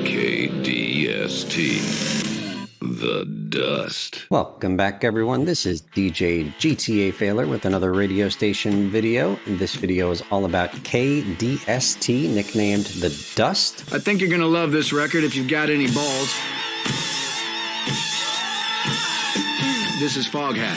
K-DST. The Dust. Welcome back, everyone. This is DJ GTA Failer with another radio station video. This video is all about K-DST, nicknamed The Dust. I think you're going to love this record if you've got any balls. This is Foghat.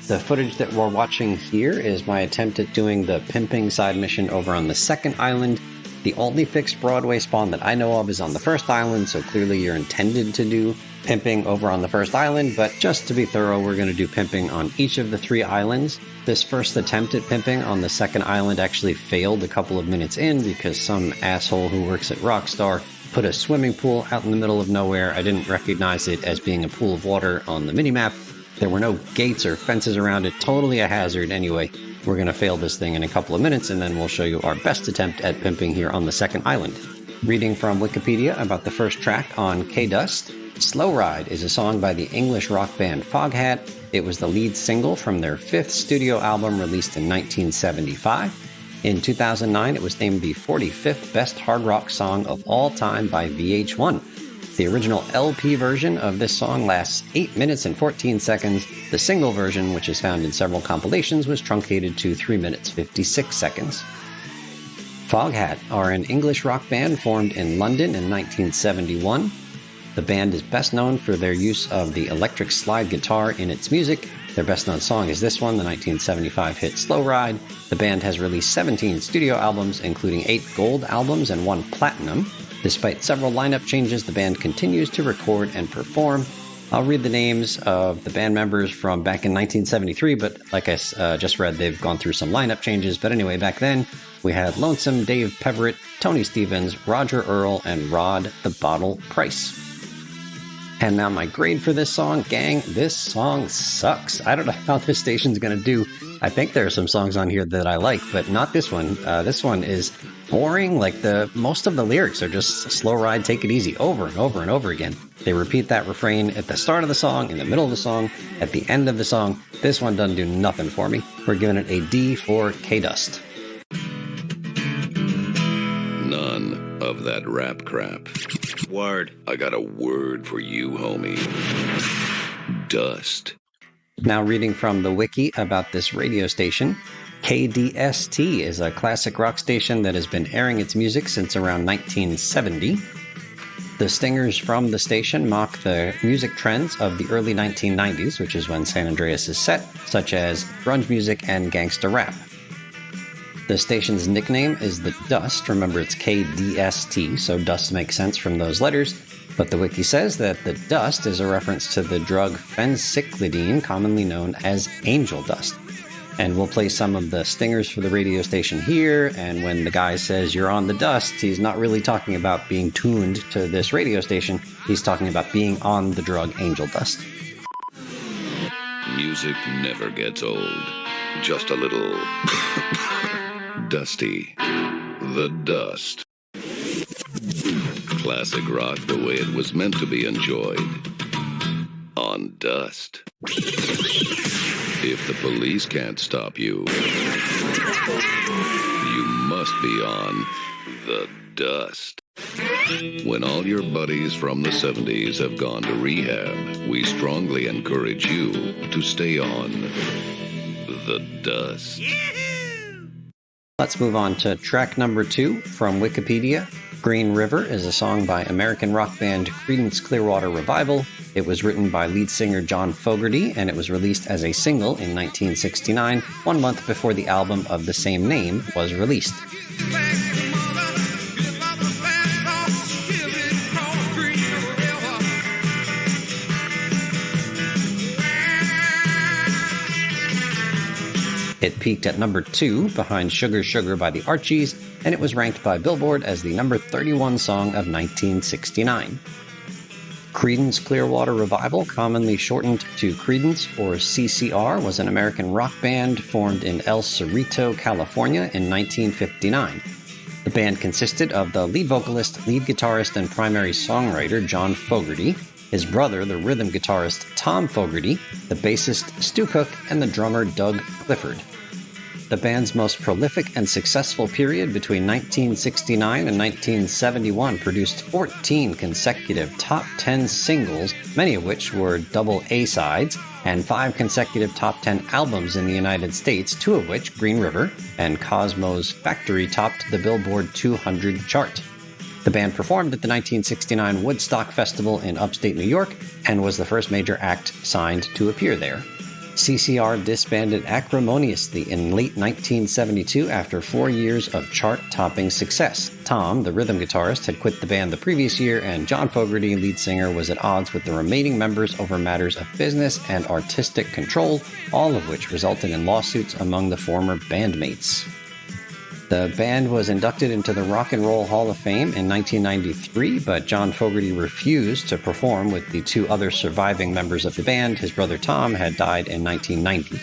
The footage that we're watching here is my attempt at doing the pimping side mission over on the second island. The only fixed Broadway spawn that I know of is on the first island, so clearly you're intended to do pimping over on the first island, but just to be thorough, we're going to do pimping on each of the 3 islands. This first attempt at pimping on the second island actually failed a couple of minutes in because some asshole who works at Rockstar put a swimming pool out in the middle of nowhere. I didn't recognize it as being a pool of water on the minimap. There were no gates or fences around it, totally a hazard. Anyway, we're going to fail this thing in a couple of minutes, and then we'll show you our best attempt at pimping here on the second island. Reading from Wikipedia about the first track on K-Dust, Slow Ride is a song by the English rock band Foghat. It was the lead single from their 5th studio album released in 1975. In 2009, it was named the 45th best hard rock song of all time by VH1. The original LP version of this song lasts 8 minutes and 14 seconds. The single version, which is found in several compilations, was truncated to 3 minutes 56 seconds. Foghat are an English rock band formed in London in 1971. The band is best known for their use of the electric slide guitar in its music. Their best known song is this one, the 1975 hit Slow Ride. The band has released 17 studio albums, including 8 gold albums and 1 platinum. Despite several lineup changes, the band continues to record and perform. I'll read the names of the band members from back in 1973, but like I just read, they've gone through some lineup changes. But anyway, back then, we had Lonesome Dave Peverett, Tony Stevens, Roger Earl, and Rod the Bottle Price. And now my grade for this song, gang, this song sucks. I don't know how this station's going to do. I think there are some songs on here that I like, but not this one. This one is boring. Like most of the lyrics are just slow ride, take it easy over and over and over again. They repeat that refrain at the start of the song, in the middle of the song, at the end of the song. This one doesn't do nothing for me. We're giving it a D for K-Dust. None of that rap crap. Word. I got a word for you, homie. Dust. Now reading from the wiki about this radio station, K-DST is a classic rock station that has been airing its music since around 1970. The stingers from the station mock the music trends of the early 1990s, which is when San Andreas is set, such as grunge music and gangsta rap. The station's nickname is The Dust. Remember, it's K-DST, so dust makes sense from those letters. But the wiki says that the dust is a reference to the drug phencyclidine, commonly known as angel dust. And we'll play some of the stingers for the radio station here, and when the guy says you're on the dust, he's not really talking about being tuned to this radio station. He's talking about being on the drug angel dust. Music never gets old. Just a little dusty. The Dust. Classic rock the way it was meant to be enjoyed. On Dust. If the police can't stop you, you must be on The Dust. When all your buddies from the 70s have gone to rehab, we strongly encourage you to stay on The Dust. Let's move on to track number 2 from Wikipedia. Green River is a song by American rock band Creedence Clearwater Revival. It was written by lead singer John Fogerty, and it was released as a single in 1969, 1 month before the album of the same name was released. It peaked at number 2 behind Sugar Sugar by the Archies, and it was ranked by Billboard as the number 31 song of 1969. Creedence Clearwater Revival, commonly shortened to Creedence or CCR, was an American rock band formed in El Cerrito, California in 1959. The band consisted of the lead vocalist, lead guitarist, and primary songwriter John Fogerty. his brother, the rhythm guitarist Tom Fogerty, the bassist Stu Cook, and the drummer Doug Clifford. The band's most prolific and successful period between 1969 and 1971 produced 14 consecutive top 10 singles, many of which were double A-sides, and 5 consecutive top 10 albums in the United States, 2 of which, Green River and Cosmo's Factory, topped the Billboard 200 chart. The band performed at the 1969 Woodstock Festival in upstate New York and was the first major act signed to appear there. CCR disbanded acrimoniously in late 1972 after 4 years of chart-topping success. Tom, the rhythm guitarist, had quit the band the previous year, and John Fogerty, lead singer, was at odds with the remaining members over matters of business and artistic control, all of which resulted in lawsuits among the former bandmates. The band was inducted into the Rock and Roll Hall of Fame in 1993, but John Fogerty refused to perform with the 2 other surviving members of the band. His brother Tom had died in 1990.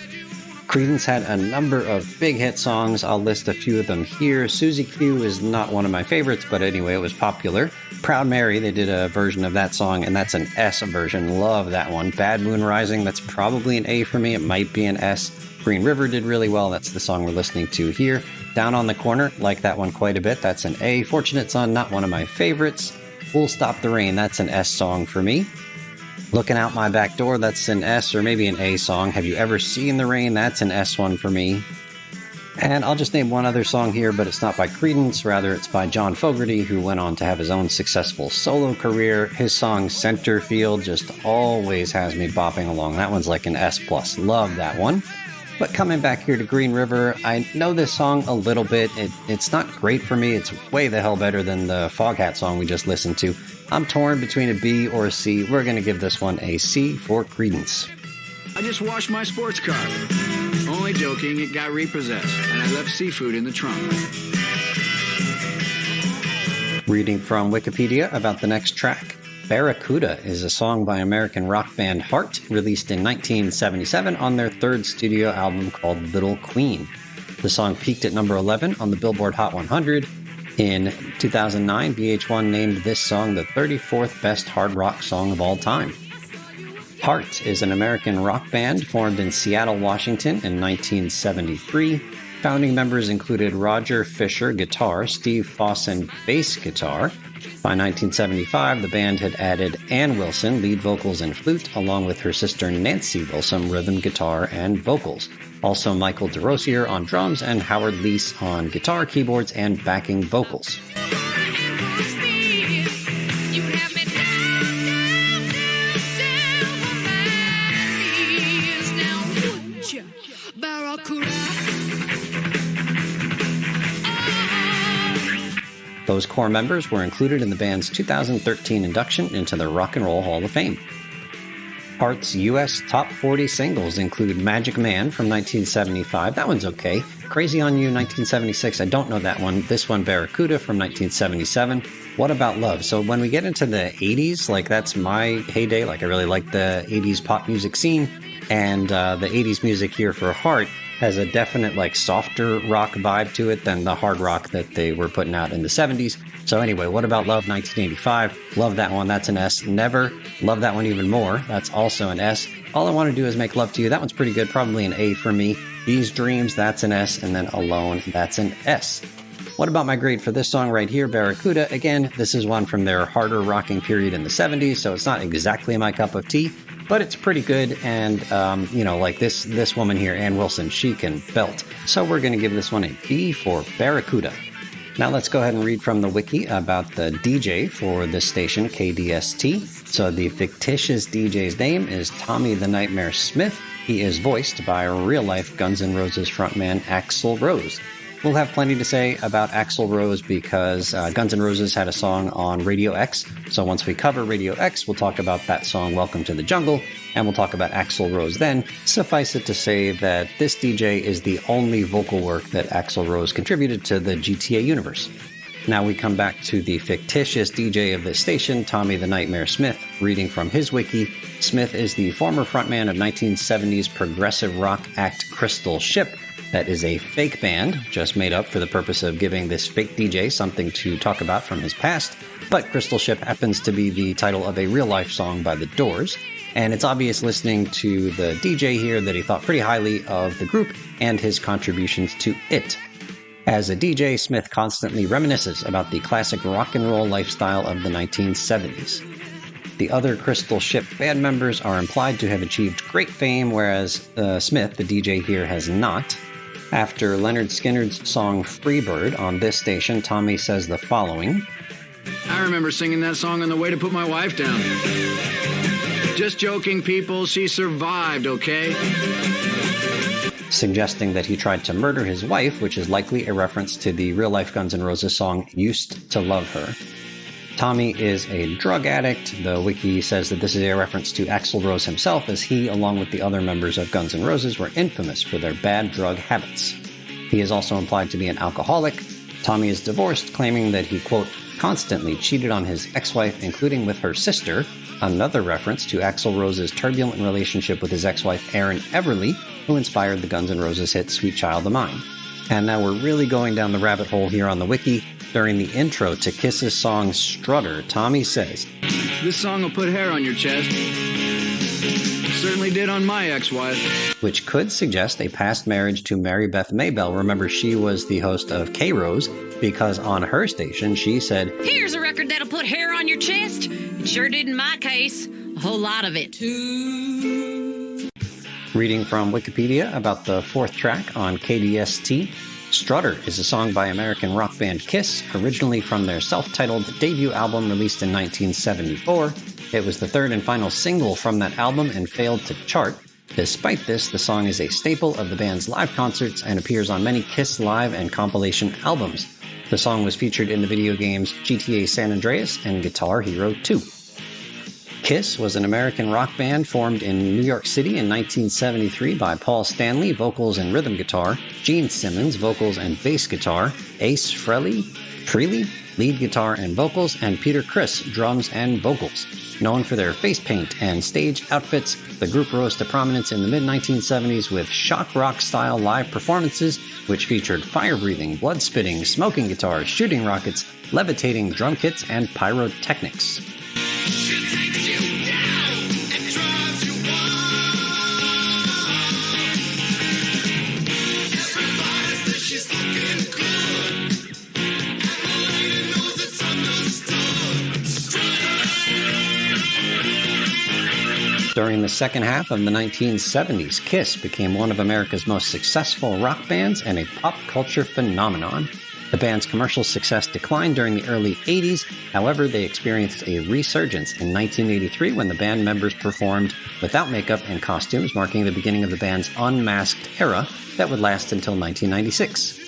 Creedence had a number of big hit songs. I'll list a few of them here. Susie Q is not one of my favorites, but anyway, it was popular. Proud Mary, they did a version of that song, and that's an S version. Love that one. Bad Moon Rising, that's probably an A for me. It might be an S. Green River did really well. That's the song we're listening to here. Down on the Corner, like that one quite a bit. That's an A. Fortunate Son, not one of my favorites. We'll Stop the Rain, that's an S song for me. Looking Out My Back Door, that's an S or maybe an A song. Have You Ever Seen the Rain? That's an S one for me. And I'll just name one other song here, but it's not by Creedence. Rather, it's by John Fogerty, who went on to have his own successful solo career. His song Center Field just always has me bopping along. That one's like an S+. Love that one. But coming back here to Green River, I know this song a little bit. It's not great for me. It's way the hell better than the Foghat song we just listened to. I'm torn between a B or a C. We're going to give this one a C for Creedence. I just washed my sports car. Only joking, it got repossessed, and I left seafood in the trunk. Reading from Wikipedia about the next track. Barracuda is a song by American rock band Heart, released in 1977 on their 3rd studio album called Little Queen. The song peaked at number 11 on the Billboard Hot 100. In 2009, VH1 named this song the 34th best hard rock song of all time. Heart is an American rock band formed in Seattle, Washington in 1973. Founding members included Roger Fisher, guitar, Steve Fossen, bass guitar. By 1975, the band had added Ann Wilson, lead vocals and flute, along with her sister Nancy Wilson, rhythm guitar and vocals. Also Michael DeRosier on drums and Howard Leese on guitar, keyboards, and backing vocals. Those core members were included in the band's 2013 induction into the Rock and Roll Hall of Fame. Heart's U.S. Top 40 singles include Magic Man from 1975. That one's okay. Crazy on You, 1976. I don't know that one. This one, Barracuda from 1977. What About Love? So when we get into the 80s, like that's my heyday. Like I really like the 80s pop music scene. And the 80s music here for Heart has a definite like softer rock vibe to it than the hard rock that they were putting out in the 70s. So anyway, What About Love, 1985. Love that one. That's an S. Never. Love that one even more. That's also an S. All I Want to Do Is Make Love to You. That one's pretty good. Probably an A for me. These Dreams, that's an S. And then Alone, that's an S. What about my grade for this song right here, Barracuda? Again, this is one from their harder rocking period in the 70s, so it's not exactly my cup of tea, but it's pretty good. And, like this woman here, Ann Wilson, she can belt. So we're going to give this one a B for Barracuda. Now let's go ahead and read from the wiki about the DJ for this station, K-DST. So the fictitious DJ's name is Tommy the Nightmare Smith. He is voiced by real-life Guns N' Roses frontman Axl Rose. We'll have plenty to say about Axl Rose because Guns N' Roses had a song on Radio X. So once we cover Radio X, we'll talk about that song, Welcome to the Jungle, and we'll talk about Axl Rose then. Suffice it to say that this DJ is the only vocal work that Axl Rose contributed to the GTA universe. Now we come back to the fictitious DJ of this station, Tommy the Nightmare Smith. Reading from his wiki, Smith is the former frontman of 1970s progressive rock act Crystal Ship. That is a fake band, just made up for the purpose of giving this fake DJ something to talk about from his past, but Crystal Ship happens to be the title of a real-life song by The Doors, and it's obvious listening to the DJ here that he thought pretty highly of the group and his contributions to it. As a DJ, Smith constantly reminisces about the classic rock and roll lifestyle of the 1970s. The other Crystal Ship band members are implied to have achieved great fame, whereas Smith, the DJ here, has not. After Leonard Skinner's song Freebird on this station, Tommy says the following. I remember singing that song on the way to put my wife down. Just joking, people. She survived, okay? Suggesting that he tried to murder his wife, which is likely a reference to the real-life Guns N' Roses song Used to Love Her. Tommy is a drug addict. The wiki says that this is a reference to Axl Rose himself, as he, along with the other members of Guns N' Roses, were infamous for their bad drug habits. He is also implied to be an alcoholic. Tommy is divorced, claiming that he, quote, constantly cheated on his ex-wife, including with her sister, another reference to Axl Rose's turbulent relationship with his ex-wife Erin Everly, who inspired the Guns N' Roses hit Sweet Child of Mine. And now we're really going down the rabbit hole here on the wiki. During the intro to Kiss's song Strutter, Tommy says, "This song will put hair on your chest. Certainly did on my ex-wife." Which could suggest a past marriage to Mary Beth Maybell. Remember, she was the host of K-Rose, because on her station she said, "Here's a record that'll put hair on your chest." It sure did in my case. A whole lot of it. Reading from Wikipedia about the fourth track on K-DST, Strutter is a song by American rock band Kiss, originally from their self-titled debut album released in 1974. It was the third and final single from that album and failed to chart. Despite this, the song is a staple of the band's live concerts and appears on many Kiss live and compilation albums. The song was featured in the video games GTA San Andreas and Guitar Hero 2. Kiss was an American rock band formed in New York City in 1973 by Paul Stanley, vocals and rhythm guitar, Gene Simmons, vocals and bass guitar, Ace Frehley, lead guitar and vocals, and Peter Criss, drums and vocals. Known for their face paint and stage outfits, the group rose to prominence in the mid-1970s with shock rock-style live performances, which featured fire-breathing, blood-spitting, smoking guitars, shooting rockets, levitating drum kits, and pyrotechnics. During the second half of the 1970s, Kiss became one of America's most successful rock bands and a pop culture phenomenon. The band's commercial success declined during the early 80s. However, they experienced a resurgence in 1983 when the band members performed without makeup and costumes, marking the beginning of the band's unmasked era that would last until 1996.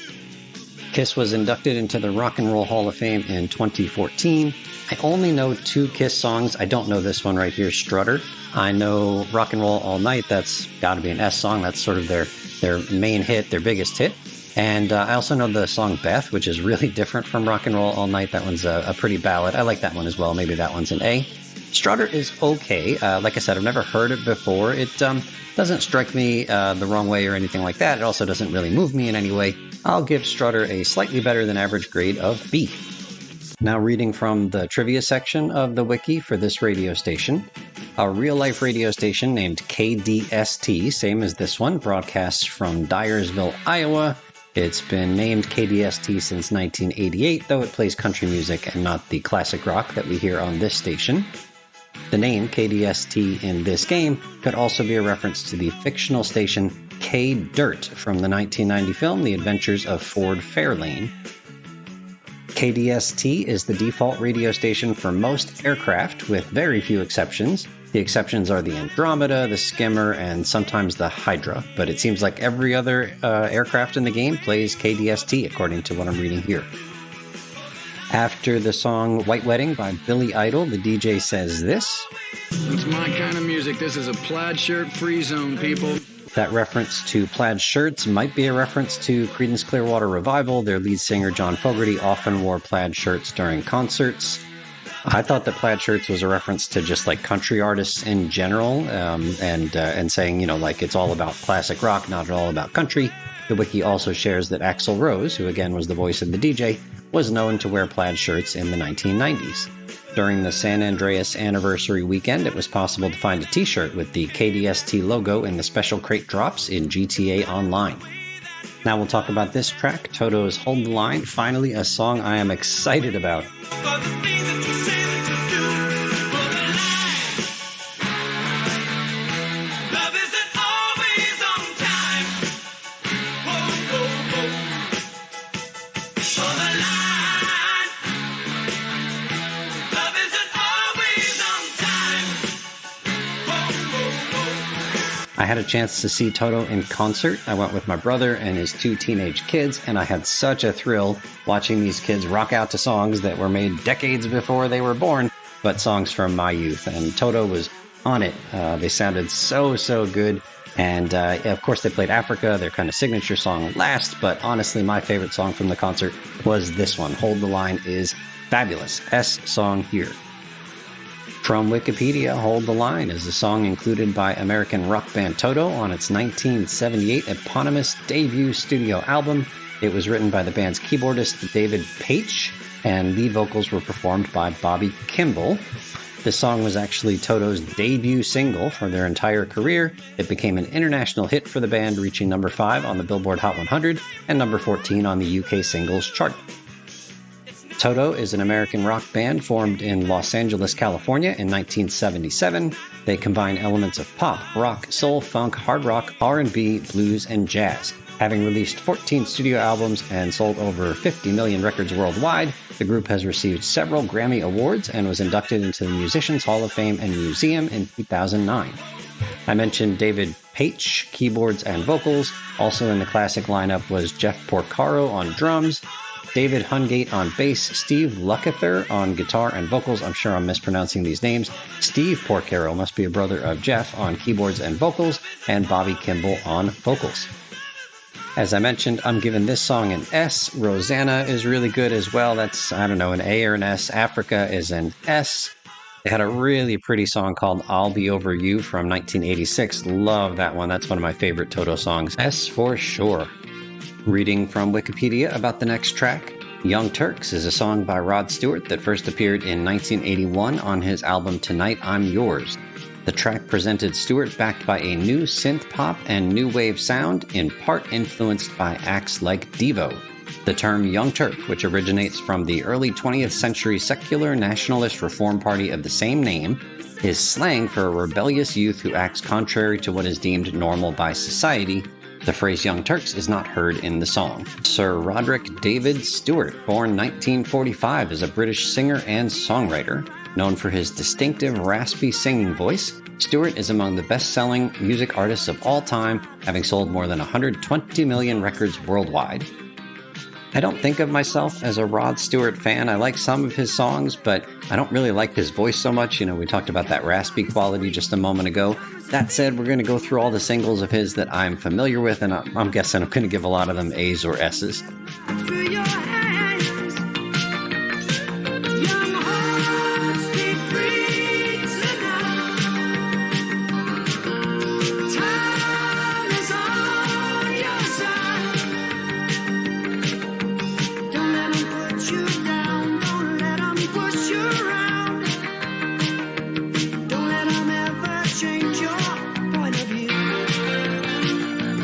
Kiss was inducted into the Rock and Roll Hall of Fame in 2014. I only know two Kiss songs. I don't know this one right here, Strutter. I know Rock and Roll All Night. That's got to be an S song. That's sort of their main hit, their biggest hit. And I also know the song Beth, which is really different from Rock and Roll All Night. That one's a pretty ballad. I like that one as well. Maybe that one's an A. Strutter is okay. Like I said, I've never heard it before. It doesn't strike me the wrong way or anything like that. It also doesn't really move me in any way. I'll give Strutter a slightly better than average grade of B. Now reading from the trivia section of the wiki for this radio station. A real-life radio station named K-DST, same as this one, broadcasts from Dyersville, Iowa. It's been named K-DST since 1988, though it plays country music and not the classic rock that we hear on this station. The name K-DST in this game could also be a reference to the fictional station K-Dirt from the 1990 film The Adventures of Ford Fairlane. K-DST is the default radio station for most aircraft, with very few exceptions. The exceptions are the Andromeda, the Skimmer, and sometimes the Hydra, but it seems like every other aircraft in the game plays K-DST, according to what I'm reading here. After the song White Wedding by Billy Idol, the DJ says this. It's my kind of music. This is a plaid shirt free zone, people. That reference to plaid shirts might be a reference to Creedence Clearwater Revival. Their lead singer, John Fogerty, often wore plaid shirts during concerts. I thought that plaid shirts was a reference to just like country artists in general, and saying, you know, like it's all about classic rock, not at all about country. The wiki also shares that Axl Rose, who again was the voice of the DJ, was known to wear plaid shirts in the 1990s. During the San Andreas anniversary weekend, it was possible to find a t-shirt with the K-DST logo in the special crate drops in GTA Online. Now we'll talk about this track, Toto's Hold the Line, finally a song I am excited about. I had a chance to see Toto in concert. I went with my brother and his 2 teenage kids, and I had such a thrill watching these kids rock out to songs that were made decades before they were born, but songs from my youth. And Toto was on it. They sounded so good. And of course, they played Africa, their kind of signature song, last. But honestly, my favorite song from the concert was this one. Hold the Line is fabulous. S song here. From Wikipedia, Hold the Line is a song included by American rock band Toto on its 1978 eponymous debut studio album. It was written by the band's keyboardist David Paich, and lead vocals were performed by Bobby Kimball. This song was actually Toto's debut single for their entire career. It became an international hit for the band, reaching number 5 on the Billboard Hot 100 and number 14 on the UK singles chart. Toto is an American rock band formed in Los Angeles, California in 1977. They combine elements of pop, rock, soul, funk, hard rock, R&B, blues, and jazz. Having released 14 studio albums and sold over 50 million records worldwide, the group has received several Grammy Awards and was inducted into the Musicians Hall of Fame and Museum in 2009. I mentioned David Paich, keyboards and vocals. Also in the classic lineup was Jeff Porcaro on drums, David Hungate on bass, Steve Lukather on guitar and vocals. I'm sure I'm mispronouncing these names. Steve Porcaro must be a brother of Jeff on keyboards and vocals, and Bobby Kimball on vocals. As I mentioned, I'm giving this song an S. Rosanna is really good as well. That's, I don't know, an A or an S. Africa is an S. They had a really pretty song called I'll Be Over You from 1986. Love that one. That's one of my favorite Toto songs. S for sure. Reading from Wikipedia about the next track, Young Turks is a song by Rod Stewart that first appeared in 1981 on his album Tonight I'm Yours. The track presented Stewart backed by a new synth pop and new wave sound, in part influenced by acts like Devo. The term Young Turk, which originates from the early 20th century secular nationalist reform party of the same name, is slang for a rebellious youth who acts contrary to what is deemed normal by society. The phrase Young Turks is not heard in the song. Sir Roderick David Stewart, born 1945, is a British singer and songwriter. Known for his distinctive raspy singing voice, Stewart is among the best-selling music artists of all time, having sold more than 120 million records worldwide. I don't think of myself as a Rod Stewart fan. I like some of his songs, but I don't really like his voice so much. You know, we talked about that raspy quality just a moment ago. That said, we're going to go through all the singles of his that I'm familiar with, and I'm guessing I'm going to give a lot of them A's or S's.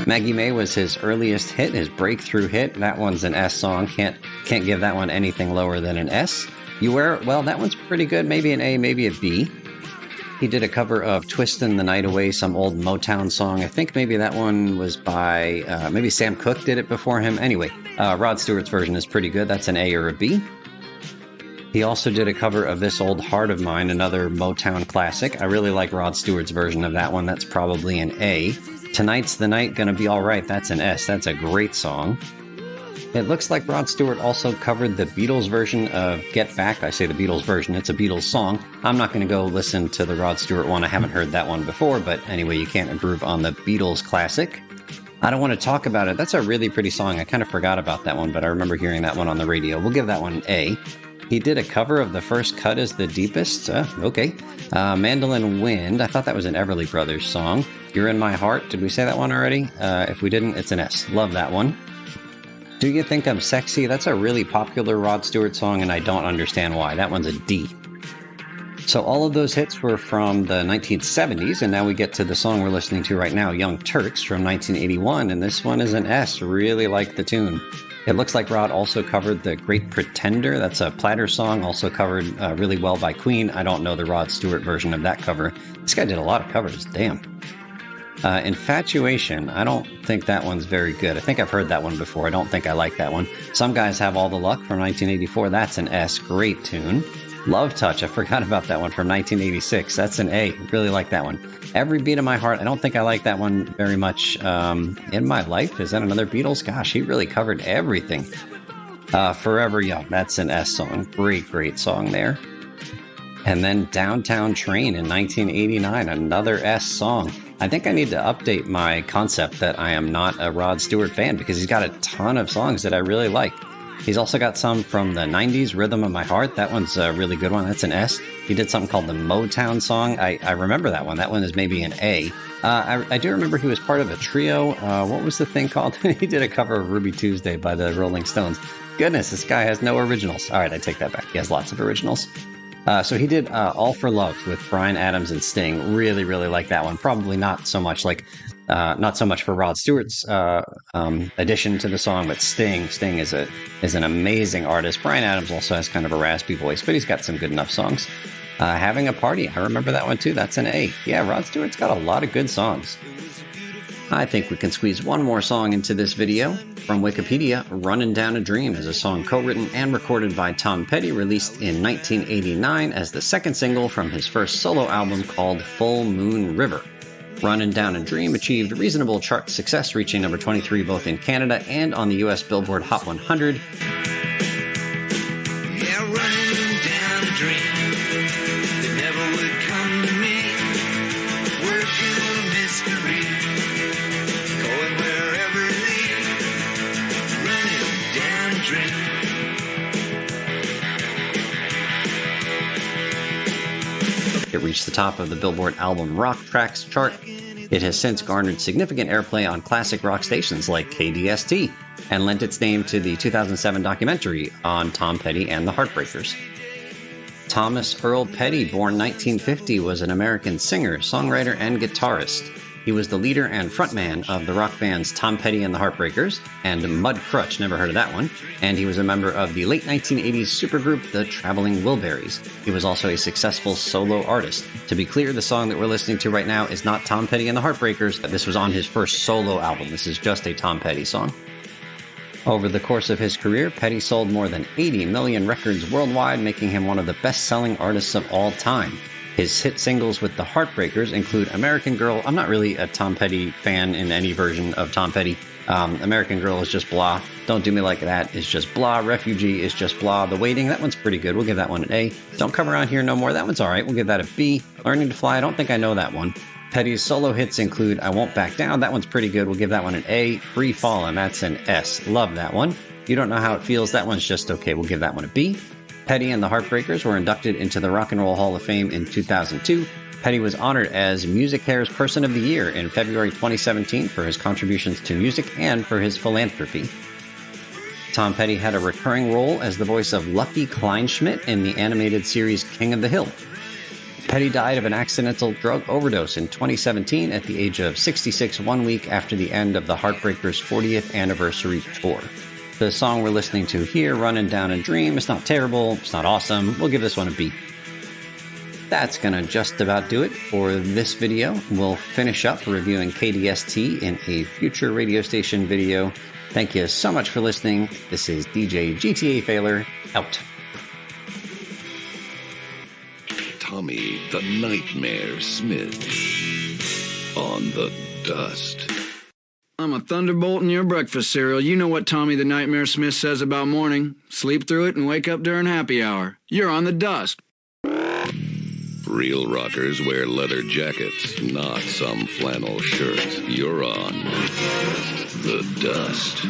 Maggie May was his earliest hit, his breakthrough hit. That one's an S song. Can't give that one anything lower than an S. You Wear It Well, that one's pretty good. Maybe an A, maybe a B. He did a cover of Twistin' the Night Away, some old Motown song. I think maybe that one was by, maybe Sam Cooke did it before him. Anyway, Rod Stewart's version is pretty good. That's an A or a B. He also did a cover of This Old Heart of Mine, another Motown classic. I really like Rod Stewart's version of that one. That's probably an A. Tonight's the Night, Gonna Be Alright, that's an S. That's a great song. It looks like Rod Stewart also covered the Beatles version of Get Back. I say the Beatles version, it's a Beatles song. I'm not going to go listen to the Rod Stewart one. I haven't heard that one before, but anyway, you can't improve on the Beatles classic. I Don't Want to Talk About It. That's a really pretty song. I kind of forgot about that one, but I remember hearing that one on the radio. We'll give that one an A. He did a cover of The First Cut is the Deepest. Okay. Mandolin Wind. I thought that was an Everly Brothers song. You're in My Heart. Did we say that one already? If we didn't, it's an S. Love that one. Do You Think I'm Sexy? That's a really popular Rod Stewart song, and I don't understand why. That one's a D. So all of those hits were from the 1970s, and now we get to the song we're listening to right now, Young Turks from 1981, and this one is an S. Really like the tune. It looks like Rod also covered The Great Pretender. That's a Platter song, also covered really well by Queen. I don't know the Rod Stewart version of that cover. This guy did a lot of covers, damn. Infatuation, I don't think that one's very good. I think I've heard that one before. I don't think I like that one. Some Guys Have All the Luck from 1984. That's an S. Great tune. Love Touch, I forgot about that one from 1986. That's an A. Really like that one. Every Beat of My Heart, I don't think I like that one very much. In My Life, is that another Beatles? Gosh, he really covered everything. Forever Young, that's an S song. Great song there. And then Downtown Train in 1989, another S song. I think I need to update my concept that I am not a Rod Stewart fan because he's got a ton of songs that I really like. He's also got some from the 90s, Rhythm of My Heart. That one's a really good one. That's an S. He did something called the Motown song. I remember that one. That one is maybe an A. I do remember he was part of a trio. What was the thing called? He did a cover of Ruby Tuesday by the Rolling Stones. Goodness, this guy has no originals. All right, I take that back. He has lots of originals. So he did All for Love with Bryan Adams and Sting. Really like that one. Probably not so much for Rod Stewart's addition to the song, but Sting is an amazing artist. Bryan Adams also has kind of a raspy voice, but he's got some good enough songs. Having a Party, I remember that one too. That's an A. Yeah, Rod Stewart's got a lot of good songs. I think we can squeeze one more song into this video. From Wikipedia, Runnin' Down a Dream is a song co-written and recorded by Tom Petty, released in 1989 as the second single from his first solo album called Full Moon River. Runnin' Down a Dream achieved reasonable chart success, reaching number 23 both in Canada and on the US Billboard Hot 100. Yeah, running down a dream that never would come to me. Working on a mystery, going wherever it leads. Running down a dream. It reached the top of the Billboard Album Rock Tracks chart. It has since garnered significant airplay on classic rock stations like K-DST and lent its name to the 2007 documentary on Tom Petty and the Heartbreakers. Thomas Earl Petty, born 1950, was an American singer, songwriter, and guitarist. He was the leader and frontman of the rock bands Tom Petty and the Heartbreakers and Mud Crutch, never heard of that one, and he was a member of the late 1980s supergroup The Traveling Wilburys. He was also a successful solo artist. To be clear, the song that we're listening to right now is not Tom Petty and the Heartbreakers. This was on his first solo album. This is just a Tom Petty song. Over the course of his career, Petty sold more than 80 million records worldwide, making him one of the best-selling artists of all time. His hit singles with the Heartbreakers include American Girl. I'm not really a Tom Petty fan in any version of Tom Petty. American Girl is just blah. Don't Do Me Like That is just blah. Refugee is just blah. The Waiting, that one's pretty good. We'll give that one an A. Don't Come Around Here No More, that one's all right. We'll give that a B. Learning to Fly, I don't think I know that one. Petty's solo hits include I Won't Back Down, that one's pretty good. We'll give that one an A. Free Fallin', that's an S. Love that one. You Don't Know How It Feels, that one's just okay. We'll give that one a B. Petty and the Heartbreakers were inducted into the Rock and Roll Hall of Fame in 2002. Petty was honored as MusiCare's Person of the Year in February 2017 for his contributions to music and for his philanthropy. Tom Petty had a recurring role as the voice of Lucky Kleinschmidt in the animated series King of the Hill. Petty died of an accidental drug overdose in 2017 at the age of 66, 1 week after the end of the Heartbreakers' 40th anniversary tour. The song we're listening to here, Runnin' Down a Dream, it's not terrible, it's not awesome. We'll give this one a B. That's going to just about do it for this video. We'll finish up reviewing K-DST in a future radio station video. Thank you so much for listening. This is DJ GTA Failer, out. Tommy the Nightmare Smith on the dust. I'm a thunderbolt in your breakfast cereal. You know what Tommy the Nightmare Smith says about morning. Sleep through it and wake up during happy hour. You're on the dust. Real rockers wear leather jackets, not some flannel shirt. You're on the dust.